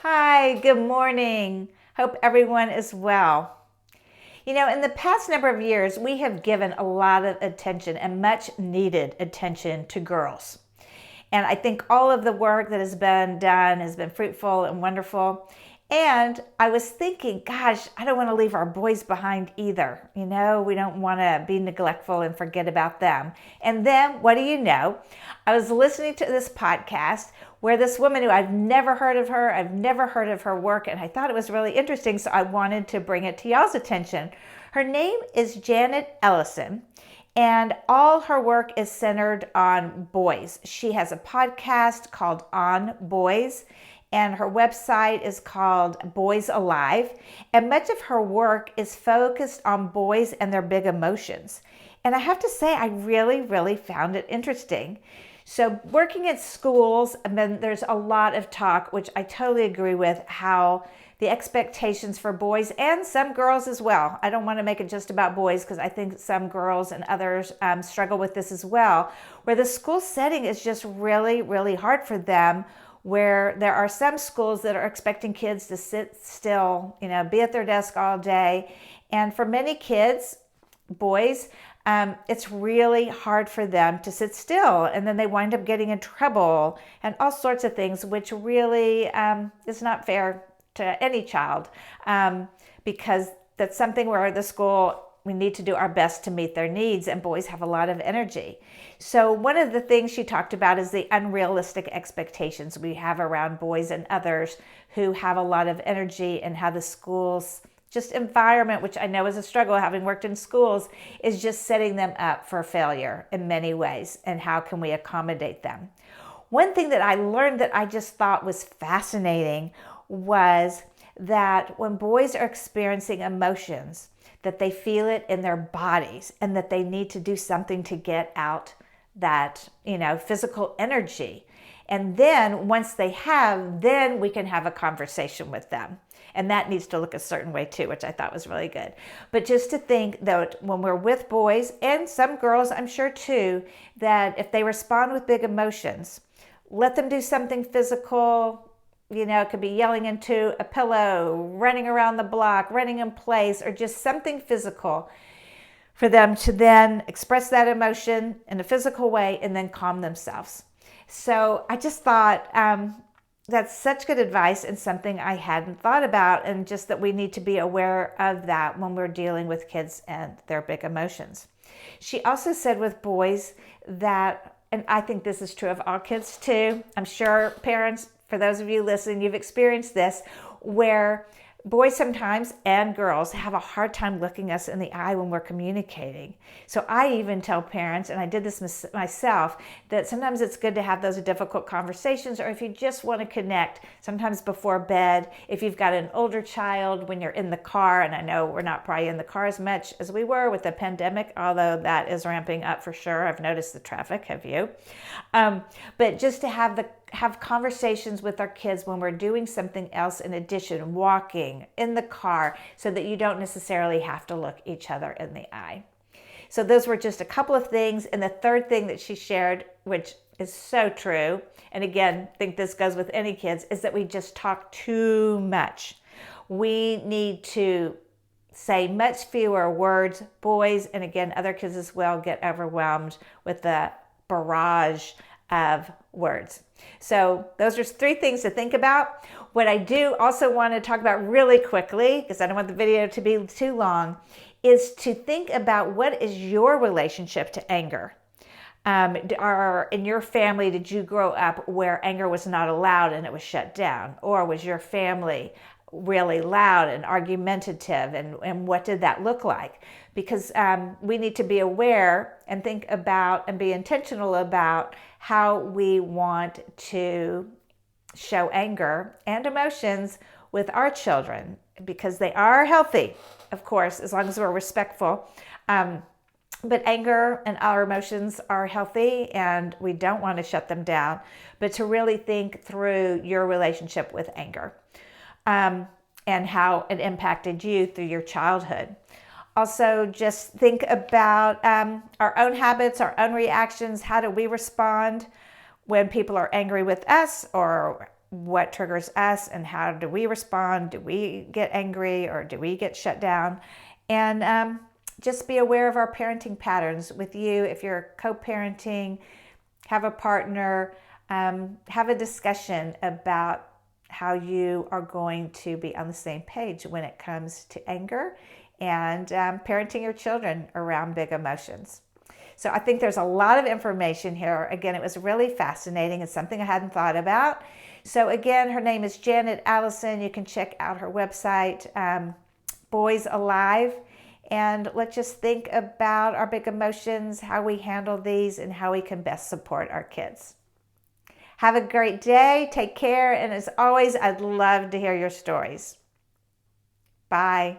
Hi, good morning. Hope everyone is well. In the past number of years, we have given a lot of attention and much needed attention to girls. And I think all of the work that has been done has been fruitful and wonderful. And I was thinking, gosh, I don't want to leave our boys behind either. We don't want to be neglectful and forget about them. And then, what do you know? I was listening to this podcast where this woman who I've never heard of her, I've never heard of her work, and I thought it was really interesting, so I wanted to bring it to y'all's attention. Her name is Janet Ellison. And all her work is centered on boys. She has a podcast called On Boys, and her website is called Boys Alive. And much of her work is focused on boys and their big emotions. And I have to say, I really, really found it interesting. So working at schools, and then there's a lot of talk, which I totally agree with, how the expectations for boys and some girls as well. I don't want to make it just about boys because I think some girls and others struggle with this as well, where the school setting is just really, really hard for them, where there are some schools that are expecting kids to sit still, be at their desk all day. And for many kids, boys, it's really hard for them to sit still, and then they wind up getting in trouble and all sorts of things, which really is not fair to any child, because that's something where the school, we need to do our best to meet their needs, and boys have a lot of energy. So one of the things she talked about is the unrealistic expectations we have around boys and others who have a lot of energy, and how the school's just environment, which I know is a struggle having worked in schools, is just setting them up for failure in many ways, and how can we accommodate them. One thing that I learned that I just thought was fascinating was that when boys are experiencing emotions, that they feel it in their bodies, and that they need to do something to get out that, physical energy. And then once they have, then we can have a conversation with them. And that needs to look a certain way too, which I thought was really good. But just to think that when we're with boys, and some girls, I'm sure too, that if they respond with big emotions, let them do something physical. It could be yelling into a pillow, running around the block, running in place, or just something physical for them to then express that emotion in a physical way and then calm themselves. So I just thought that's such good advice, and something I hadn't thought about, and just that we need to be aware of that when we're dealing with kids and their big emotions. She also said with boys that, and I think this is true of all kids too, I'm sure parents, for those of you listening, you've experienced this, where boys sometimes and girls have a hard time looking us in the eye when we're communicating. So I even tell parents, and I did this myself, that sometimes it's good to have those difficult conversations, or if you just want to connect, sometimes before bed, if you've got an older child, when you're in the car, and I know we're not probably in the car as much as we were with the pandemic, although that is ramping up for sure. I've noticed the traffic, have you? But just to have conversations with our kids when we're doing something else in addition, walking, in the car, so that you don't necessarily have to look each other in the eye. So those were just a couple of things. And the third thing that she shared, which is so true, and again, I think this goes with any kids, is that we just talk too much. We need to say much fewer words. Boys, and again, other kids as well, get overwhelmed with the barrage of words. So those are 3 things to think about. What I do also want to talk about really quickly, because I don't want the video to be too long, is to think about what is your relationship to anger. In your family, did you grow up where anger was not allowed and it was shut down? Or was your family really loud and argumentative, and what did that look like? Because we need to be aware and think about and be intentional about how we want to show anger and emotions with our children, because they are healthy, of course, as long as we're respectful. But anger and our emotions are healthy, and we don't want to shut them down, but to really think through your relationship with anger. And how it impacted you through your childhood. Also, just think about our own habits, our own reactions. How do we respond when people are angry with us, or what triggers us and how do we respond. Do we get angry or do we get shut down? And just be aware of our parenting patterns with you. If you're co-parenting, have a partner, have a discussion about how you are going to be on the same page when it comes to anger and parenting your children around big emotions. So I think there's a lot of information here. Again, it was really fascinating. It's something I hadn't thought about. So again, her name is Janet Allison. You can check out her website, Boys Alive. And let's just think about our big emotions, how we handle these, and how we can best support our kids. Have a great day. Take care. And as always, I'd love to hear your stories. Bye.